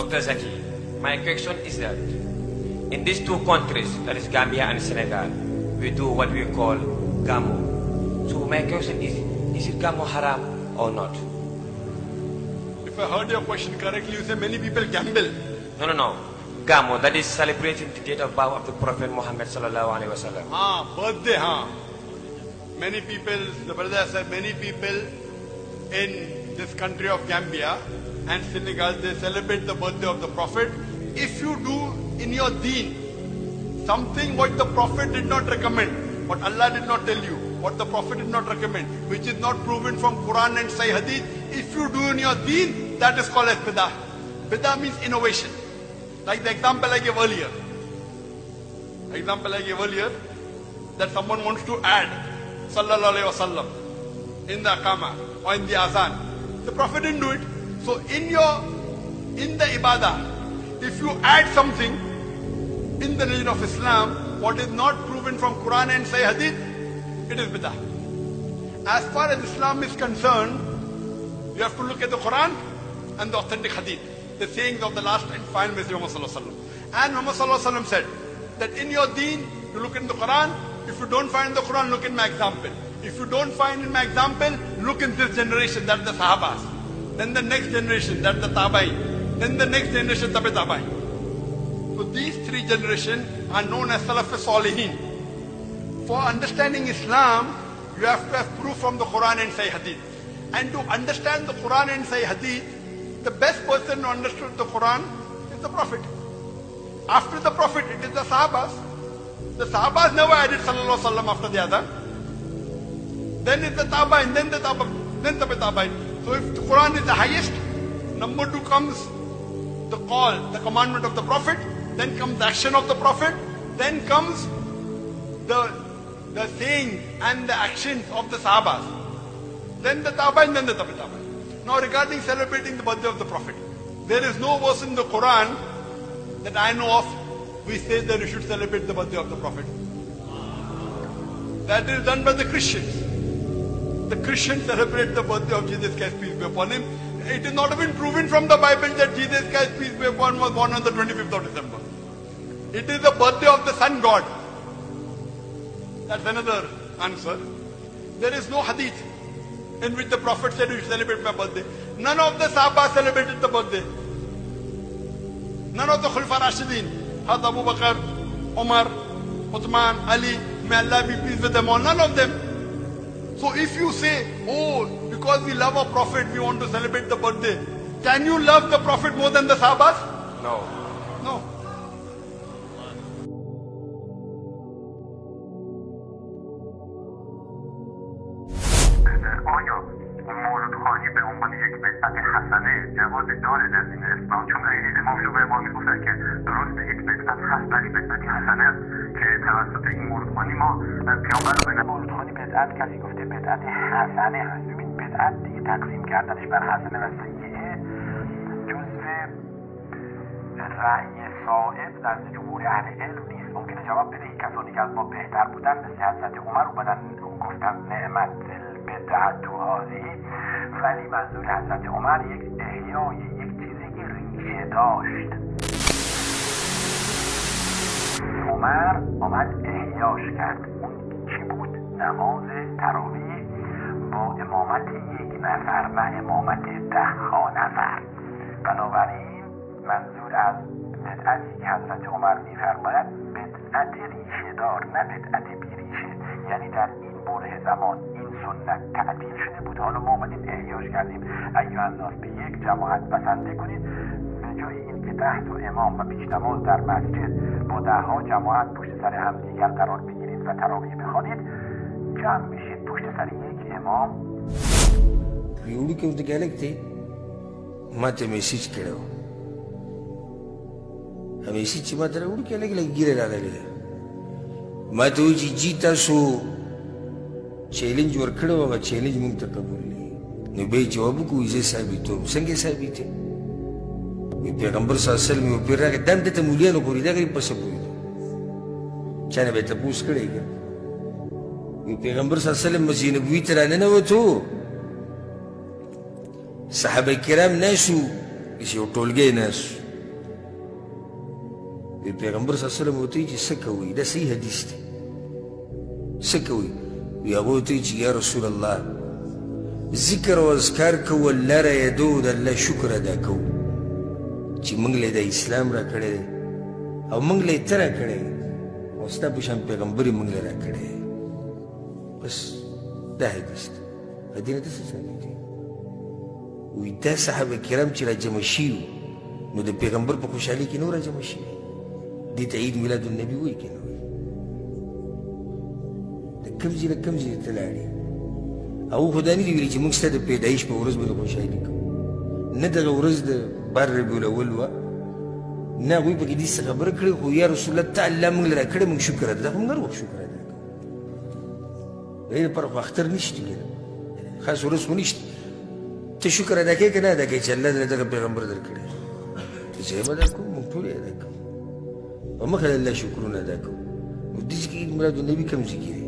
Dr. Zakir, my question is that in these two countries, that is Gambia and Senegal, we do what we call Gamo. So my question is it Gamo haram or not? If I heard your question correctly, you say many people gamble. No. Gamo, that is celebrating the date of birth of the Prophet Muhammad sallallahu alaihi wasallam. Birthday, Many people, the brother said, many people in this country of Gambia and Senegal, they celebrate the birthday of the Prophet. If you do in your deen something what the Prophet did not recommend, what Allah did not tell you, what the Prophet did not recommend, which is not proven from Quran and Sahih Hadith, if you do in your deen, that is called as bid'ah. Bid'ah means innovation. Like the example I gave earlier. That someone wants to add sallallahu alaihi wasallam in the Aqama or in the Azan. The Prophet didn't do it. So in the ibadah, if you add something in the religion of Islam, what is not proven from Quran and Sahih Hadith, it is bid'ah. As far as Islam is concerned, you have to look at the Quran and the authentic Hadith, the sayings of the last and final Messenger Muhammad sallallahu alaihi wasallam. And Muhammad sallallahu alaihi wasallam said that in your deen, you look in the Quran. If you don't find the Quran, look in my example. If you don't find in my example, look in this generation, that's the Sahabas. Then the next generation, that's the Tabai. Then the next generation, Tabi Tabai. So these three generations are known as Salaf Salihin. For understanding Islam, you have to have proof from the Quran and Sahih Hadith. And to understand the Quran and Sahih Hadith, the best person who understood the Quran is the Prophet. After the Prophet, it is the Sahabas. The Sahabas never added sallallahu alaihi wasallam after the Adhan. Then it's the Tabain, then the Tabain, then the Tabain. So if the Quran is the highest, number two comes the call, the commandment of the Prophet, then comes the action of the Prophet, then comes the saying and the actions of the Sahabas. Then the Tabain, then the Tabain. Now regarding celebrating the birthday of the Prophet, there is no verse in the Quran that I know of we say that you should celebrate the birthday of the Prophet. That is done by the Christians. The Christians celebrate the birthday of Jesus Christ, peace be upon him. It is not even proven from the Bible that Jesus Christ, peace be upon him, was born on the 25th of December. It is the birthday of the Sun God. That's another answer. There is no hadith in which the Prophet said you should celebrate my birthday. None of the Sahaba celebrated the birthday. None of the Khulafa Rashidin, Abu Bakr, Umar, Uthman, Ali, may Allah be pleased with them all, none of them. So if you say, because we love our Prophet, we want to celebrate the birthday, can you love the Prophet more than the Sahabas? No. آیا مولودخوانی به عنوان یک بدعت حسنه جواز داره در دین اسلام؟ چون امام شافعی ما میگفتن که درست یک بدعت هست ولی بدعتی حسنه است که توسط این مولودخوانی ما پیامبر رو به مولودخوانی بدعت کسی گفته بدعت حسنه هست. ببین بدعت دیگه تقسیم کردنش بر حسنه و سیئه جزء رأی صائب نزد جمهور اهل علم نیست. ممکنه جواب بده این کسانی که از ما بهتر بودن مثل حضرت عمر اومدن گفتن نعمت بدعت هذه، ولی منظور حضرت عمر یک احیای یک چیزی که ریشه داشت. عمر آمد احیاش کرد. اون چی بود؟ نماز تراویح با امامت یک نفر و امامت 10 نفر. بنابراین منظور از بدعتی که حضرت عمر میفرماید بدعت ریشه دار، نه بدعت بی ریشه. یعنی در این بره زمان این سنت تعطیل شده بود، حالا ما آمدیم احیاش کردیم. ایها الناس به یک جماعت بسنده کنید، به جای این که 10 امام و پیش نماز در مسجد با 10 جماعت پشت سر هم دیگر قرار بگیرید و تراویح بخوانید، جمع میشید پشت سر یک امام. یوړو کې د ګالک ته ماته میسج کړو همیشه چې ما ته وړو کې لګ ګیره راغلی ما ته وی چې تاسو چیلنج ورکړو او چیلنج مونږ ته قبول نه به جواب کوی زه ثابتوم څنګه ثابته پیغمبر صلی الله علیه وسلم یو پیر راغی دم ته مولیانو پوری دا غری پس پوری چانه به تاسو کړی پیغمبر صلی الله علیه وسلم مسجد نبوي ته رانه وته صحابه کرام ناسو چې ټولګي ناس پیغمبر صلی الله علیه وسلم ورته چې څه کوئ دا صحیح حدیث دی څه کوئ وی هغه ورته چې یا رسول الله ذکر او اذکار کوو الله را یادو د الله شکر ادا کوو چې موږ له د اسلام را کړی او موږ له ته را کړی او ستا په شان پیغمبر یې موږ له را کړی بس دا حدیث دی دې نه ته څه سمېږي وی دا صحابه کرام چې را جمع شوي نو د پیغمبر په خوشحالي کې نو را جمع شوي دې ته عید میلاد النبي وایي که نه وایي د کوم ځای نه کوم ځای ته لاړې او خو دا نه دي ویلي چې موږ ستا د پیدایش په ورځ باندې خوشحالي کوو نه دغه ورځ د بار ربیع الاول وه نه هغوی پکې دې څه خبره کړې خو یا رسول الله ته الله موږ له راکړې موږ شکر ادا دا خو موږ هر وخت شکر ادا کوو د دې لپاره خو اختر نشته که نه خاص ورځ خو نشته ته شکر ادا کوې که نه ادا کوې چې الله دې دغه پیغمبر درکړی زه یې ادا کوم موږ ټول یې ادا کوو او مخه د الله شکرونه ادا کوو نو دې ځای کې عید میلاد النبي کوم ځای کې دی